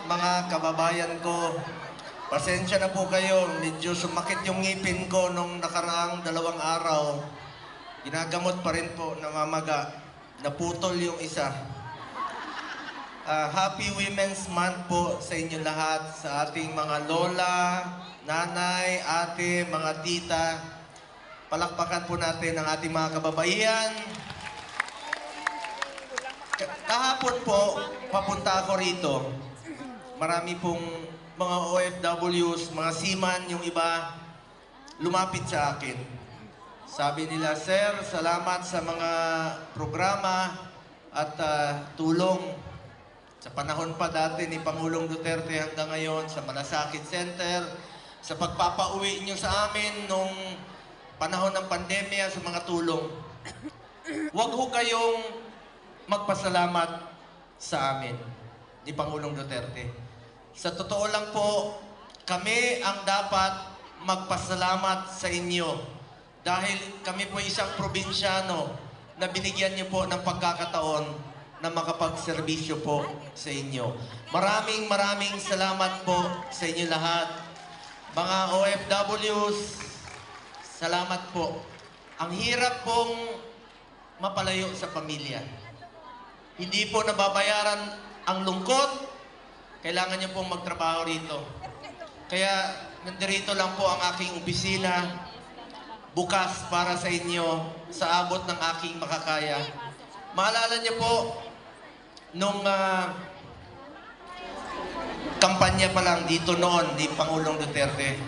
mga kababayan ko. Pasensya na po kayo, medyo sumakit yung ngipin ko nung nakaraang 2 araw. Ginagamot pa rin po, namamaga. Naputol yung isa. Happy Women's Month po sa inyo lahat, sa ating mga lola, nanay, ate, mga tita. Palakpakan po natin ang ating mga kababaihan. Kahapon po, papunta ako rito. Marami pong mga OFWs, mga seaman, yung iba, lumapit sa akin. Sabi nila, Sir, salamat sa mga programa at tulong. Sa panahon pa dati ni Pangulong Duterte hanggang ngayon, sa Malasakit Center, sa pagpapauwi nyo sa amin nung panahon ng pandemya, sa mga tulong. Huwag ho kayong magpasalamat sa amin ni Pangulong Duterte. Sa totoo lang po, kami ang dapat magpasalamat sa inyo dahil kami po isang probinsyano na binigyan niyo po ng pagkakataon na makapagserbisyo po sa inyo. Maraming salamat po sa inyo lahat. Mga OFWs, salamat po. Ang hirap pong mapalayo sa pamilya. Hindi po nababayaran ang lungkot. Kailangan niyo pong magtrabaho rito. Kaya nandirito lang po ang aking opisina bukas para sa inyo sa abot ng aking makakaya. Maalala niyo po nung kampanya pa lang dito noon ni Pangulong Duterte,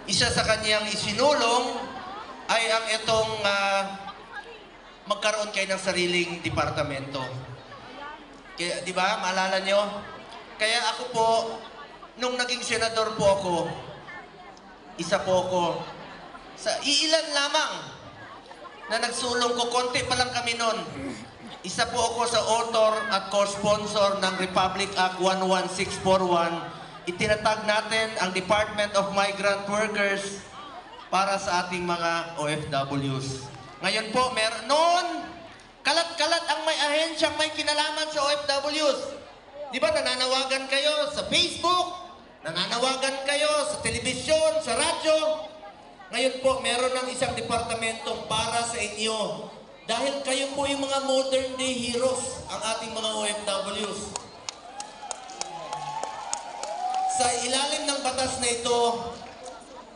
isa sa kanyang isinulong ay ang itong magkaroon kayo ng sariling departamento. Kaya, di ba? Maalala nyo? Kaya ako po, nung naging senador po ako, isa po ako, sa iilan lamang na nagsulong ko, konti pa lang kami noon. Isa po ako sa author at co-sponsor ng Republic Act 11641. Itinatag natin ang Department of Migrant Workers para sa ating mga OFWs. Ngayon po, meron noon, kalat-kalat ang may ahensyang may kinalaman sa OFWs. Di ba nananawagan kayo sa Facebook, nananawagan kayo sa telebisyon, sa radyo. Ngayon po, meron ng isang departamentong para sa inyo. Dahil kayo po yung mga modern day heroes, ang ating mga OFWs. Sa ilalim ng batas na ito,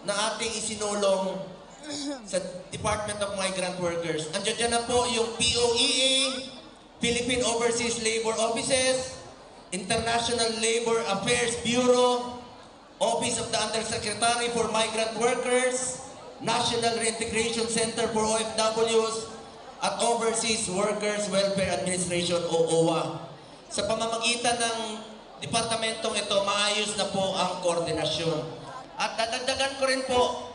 na ating isinulong sa Department of Migrant Workers, andiyan dyan na po yung POEA, Philippine Overseas Labor Offices, International Labor Affairs Bureau, Office of the Undersecretary for Migrant Workers, National Reintegration Center for OFWs, at Overseas Workers Welfare Administration o OWA. Sa pamamagitan ng departamentong ito, maayos na po ang koordinasyon. At dadagdagan ko rin po,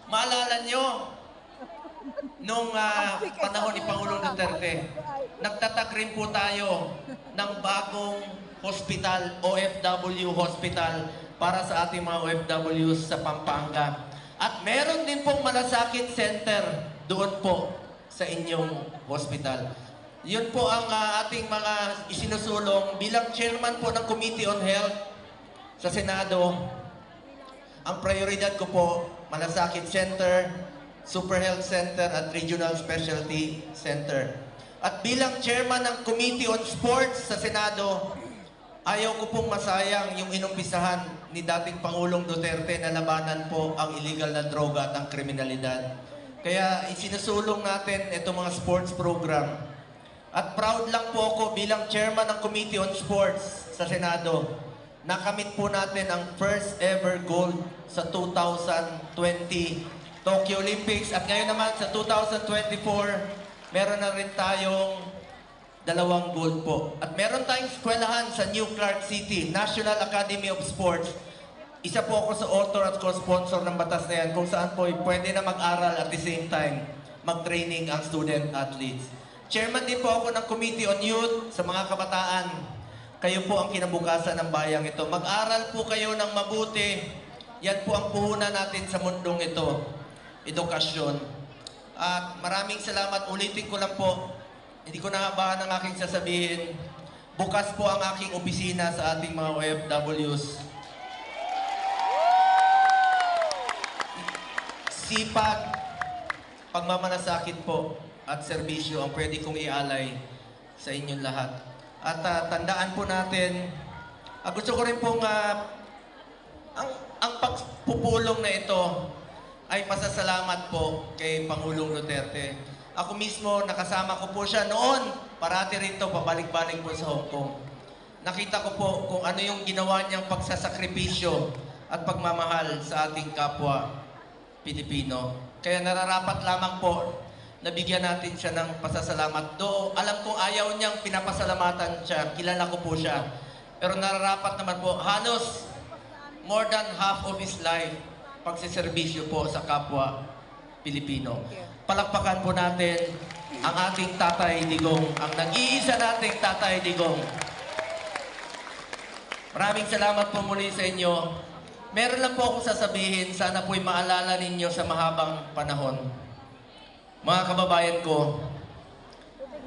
maalala nyo, nung panahon ni Pangulong Duterte, nagtatag rin po tayo ng bagong hospital, OFW Hospital, para sa ating mga OFWs sa Pampanga. At meron din pong Malasakit Center doon po sa inyong hospital. Yun po ang ating mga isinusulong bilang chairman po ng Committee on Health sa Senado. Ang prioridad ko po, Malasakit Center, Super Health Center at Regional Specialty Center. At bilang chairman ng Committee on Sports sa Senado, ayaw ko pong masayang yung inumpisahan ni dating Pangulong Duterte na labanan po ang illegal na droga at ang kriminalidad. Kaya isinusulong natin itong mga sports program. At proud lang po ako bilang chairman ng Committee on Sports sa Senado. Nakamit po natin ang first ever gold sa 2020 Tokyo Olympics. At ngayon naman sa 2024, meron na rin tayong 2 gold po. At meron tayong eskwelahan sa New Clark City, National Academy of Sports. Isa po ako sa author at co-sponsor ng batas na yan kung saan po pwede na mag-aral at the same time mag-training ang student athletes. Chairman din po ako ng Committee on Youth sa mga kabataan. Kayo po ang kinabukasan ng bayang ito. Mag-aral po kayo ng mabuti. Yan po ang puhunan natin sa mundong ito. Edukasyon. At maraming salamat. Ulitin ko lang po. Hindi ko nahabahan ang aking sasabihin. Bukas po ang aking opisina sa ating mga OFWs. Sipag, pagmamalasakit po at serbisyo ang pwede kong ialay sa inyong lahat. At tandaan po natin, gusto ko rin pong ang pagpupulong na ito ay pasasalamat po kay Pangulong Duterte. Ako mismo, nakasama ko po siya noon, parati rito, pabalik-balik po sa Hong Kong. Nakita ko po kung ano yung ginawa niyang pagsasakripisyo at pagmamahal sa ating kapwa Pilipino. Kaya nararapat lamang po na bigyan natin siya ng pasasalamat. Do, alam kong ayaw niyang pinapasalamatan siya, kilala ko po siya. Pero nararapat naman po, halos more than half of his life, pagsiservisyo po sa kapwa Pilipino. Palakpakan po natin ang ating Tatay Digong, ang nag-iisa nating Tatay Digong. Maraming salamat po muli sa inyo. Meron lang po akong sasabihin, sana po'y maalala ninyo sa mahabang panahon. Mga kababayan ko,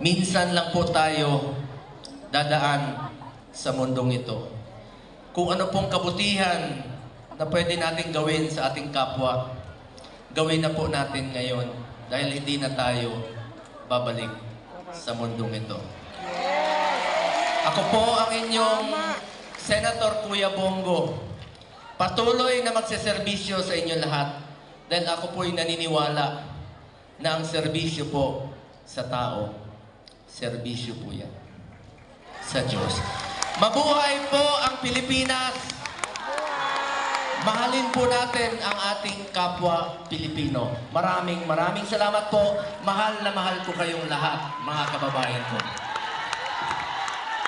minsan lang po tayo dadaan sa mundong ito. Kung ano pong kabutihan na pwede natin gawin sa ating kapwa, gawin na po natin ngayon dahil hindi na tayo babalik sa mundong ito. Ako po ang inyong Senator Kuya Bongo. Patuloy na magseserbisyo sa inyo lahat dahil ako po'y naniniwala na ang serbisyo po sa tao, serbisyo po yan sa Diyos. Mabuhay po ang Pilipinas! Mahalin po natin ang ating kapwa Pilipino. Maraming salamat po. Mahal na mahal ko kayong lahat, mga kababayan ko.